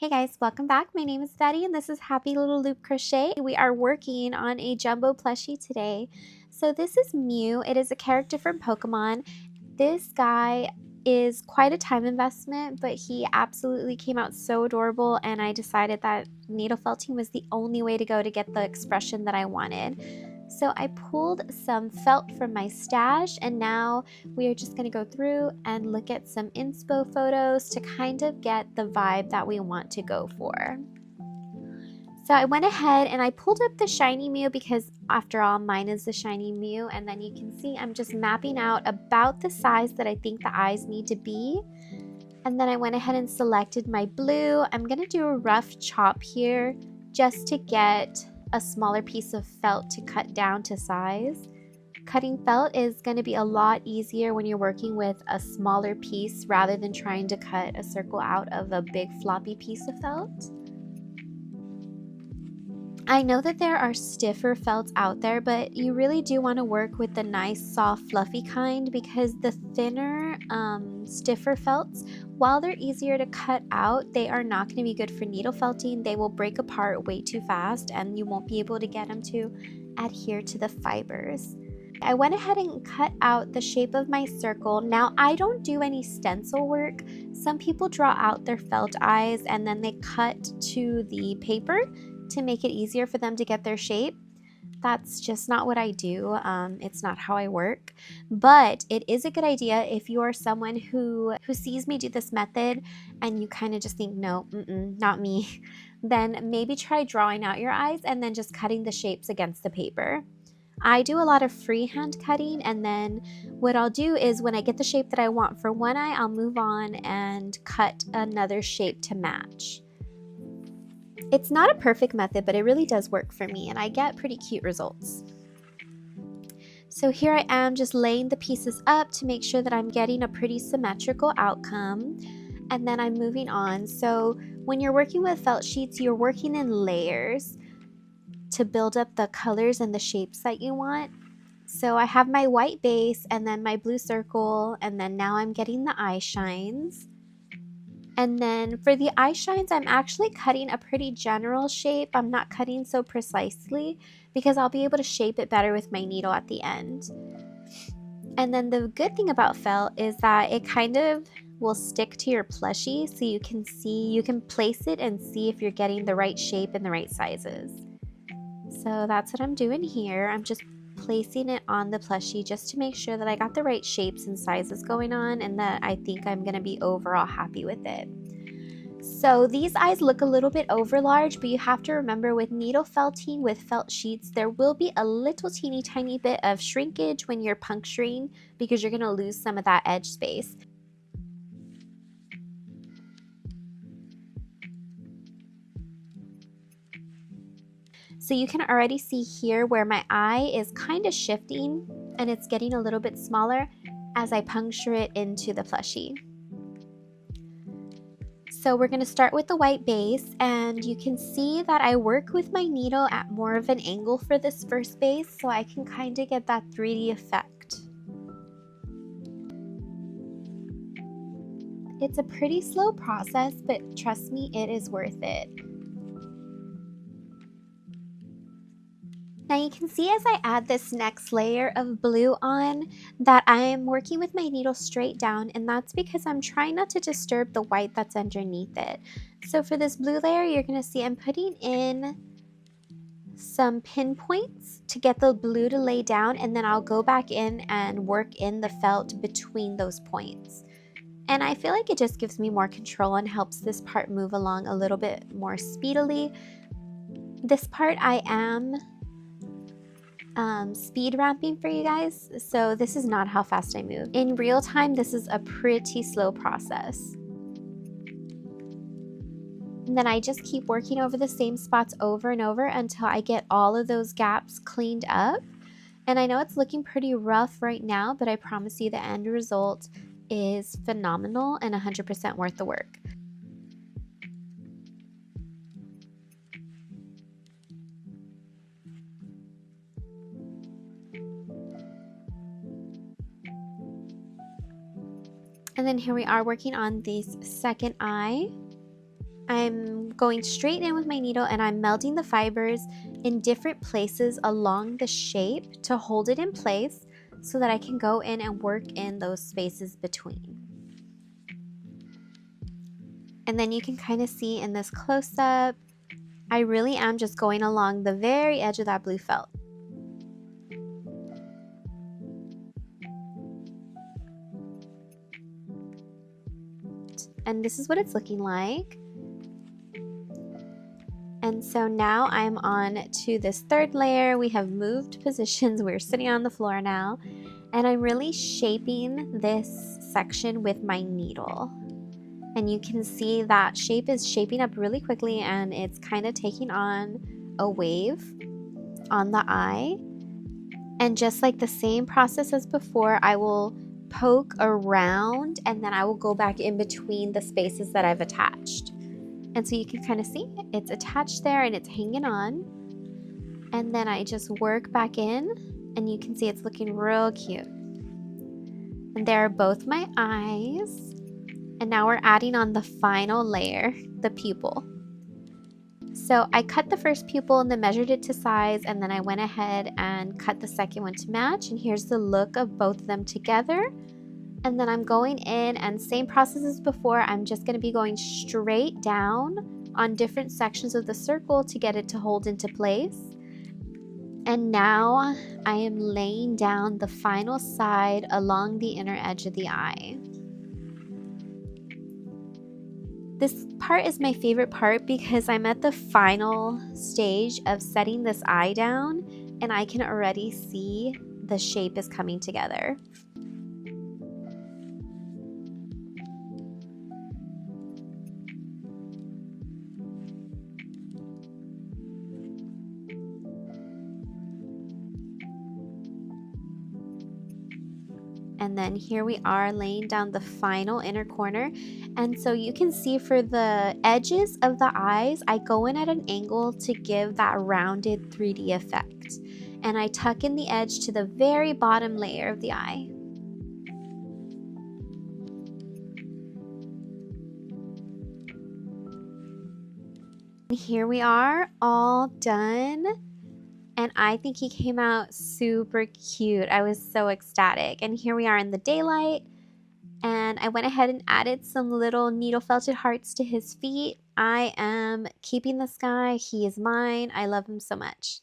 Hey guys, welcome back. My name is Betty and this is Happy Little Loop Crochet. We are working on a jumbo plushie today. So this is Mew. It is a character from Pokemon. This guy is quite a time investment, but he absolutely came out so adorable, and I decided that needle felting was the only way to go to get the expression that I wanted. So I pulled some felt from my stash, and now we are just going to go through and look at some inspo photos to kind of get the vibe that we want to go for. So I went ahead and I pulled up the shiny Mew because after all, mine is the shiny Mew, and then you can see I'm just mapping out about the size that I think the eyes need to be. And then I went ahead and selected my blue. I'm going to do a rough chop here just to get a smaller piece of felt to cut down to size. Cutting felt is going to be a lot easier when you're working with a smaller piece rather than trying to cut a circle out of a big floppy piece of felt. I know that there are stiffer felts out there, but you really do want to work with the nice, soft, fluffy kind because the thinner, stiffer felts, while they're easier to cut out, they are not going to be good for needle felting. They will break apart way too fast and you won't be able to get them to adhere to the fibers. I went ahead and cut out the shape of my circle. Now, I don't do any stencil work. Some people draw out their felt eyes and then they cut to the paper to make it easier for them to get their shape. That's just not what I do. It's not how I work, but it is a good idea if you are someone who sees me do this method and you kind of just think, no, not me, then maybe try drawing out your eyes and then just cutting the shapes against the paper. I do a lot of freehand cutting, and then what I'll do is when I get the shape that I want for one eye, I'll move on and cut another shape to match. It's not a perfect method, but it really does work for me, and I get pretty cute results. So here I am just laying the pieces up to make sure that I'm getting a pretty symmetrical outcome, and then I'm moving on. So when you're working with felt sheets, you're working in layers to build up the colors and the shapes that you want. So I have my white base and then my blue circle, and then now I'm getting the eye shines. And then for the eye shines, I'm actually cutting a pretty general shape. I'm not cutting so precisely because I'll be able to shape it better with my needle at the end. And then the good thing about felt is that it kind of will stick to your plushie, so you can place it and see if you're getting the right shape and the right sizes. So that's what I'm doing here. I'm just placing it on the plushie just to make sure that I got the right shapes and sizes going on and that I think I'm going to be overall happy with it. So these eyes look a little bit over large, but you have to remember with needle felting with felt sheets, there will be a little teeny tiny bit of shrinkage when you're puncturing because you're going to lose some of that edge space. So you can already see here where my eye is kind of shifting and it's getting a little bit smaller as I puncture it into the plushie. So we're going to start with the white base, and you can see that I work with my needle at more of an angle for this first base so I can kind of get that 3D effect. It's a pretty slow process, but trust me, it is worth it. Now you can see as I add this next layer of blue on that I am working with my needle straight down, and that's because I'm trying not to disturb the white that's underneath it. So for this blue layer, you're going to see I'm putting in some pinpoints to get the blue to lay down, and then I'll go back in and work in the felt between those points. And I feel like it just gives me more control and helps this part move along a little bit more speedily. This part I am speed ramping for you guys, so this is not how fast I move. In real time, this is a pretty slow process. And then I just keep working over the same spots over and over until I get all of those gaps cleaned up. And I know it's looking pretty rough right now, but I promise you the end result is phenomenal and 100% worth the work. And then here we are working on this second eye. I'm going straight in with my needle and I'm melting the fibers in different places along the shape to hold it in place so that I can go in and work in those spaces between. And then you can kind of see in this close-up, I really am just going along the very edge of that blue felt. And this is what it's looking like. And so now I'm on to this third layer. We have moved positions. We're sitting on the floor now. And I'm really shaping this section with my needle. And you can see that shape is shaping up really quickly and it's kind of taking on a wave on the eye. And just like the same process as before, I will poke around and then I will go back in between the spaces that I've attached. And so you can kind of see it's attached there and it's hanging on. And then I just work back in and you can see it's looking real cute. And there are both my eyes. And now we're adding on the final layer, the pupil. So I cut the first pupil and then measured it to size, and then I went ahead and cut the second one to match. And here's the look of both of them together. And then I'm going in and same process as before, I'm just going to be going straight down on different sections of the circle to get it to hold into place. And now I am laying down the final side along the inner edge of the eye. This part is my favorite part because I'm at the final stage of setting this eye down and I can already see the shape is coming together. And then here we are laying down the final inner corner. And so you can see for the edges of the eyes, I go in at an angle to give that rounded 3D effect. And I tuck in the edge to the very bottom layer of the eye. And here we are, all done. And I think he came out super cute. I was so ecstatic. And here we are in the daylight. And I went ahead and added some little needle felted hearts to his feet. I am keeping this guy. He is mine. I love him so much.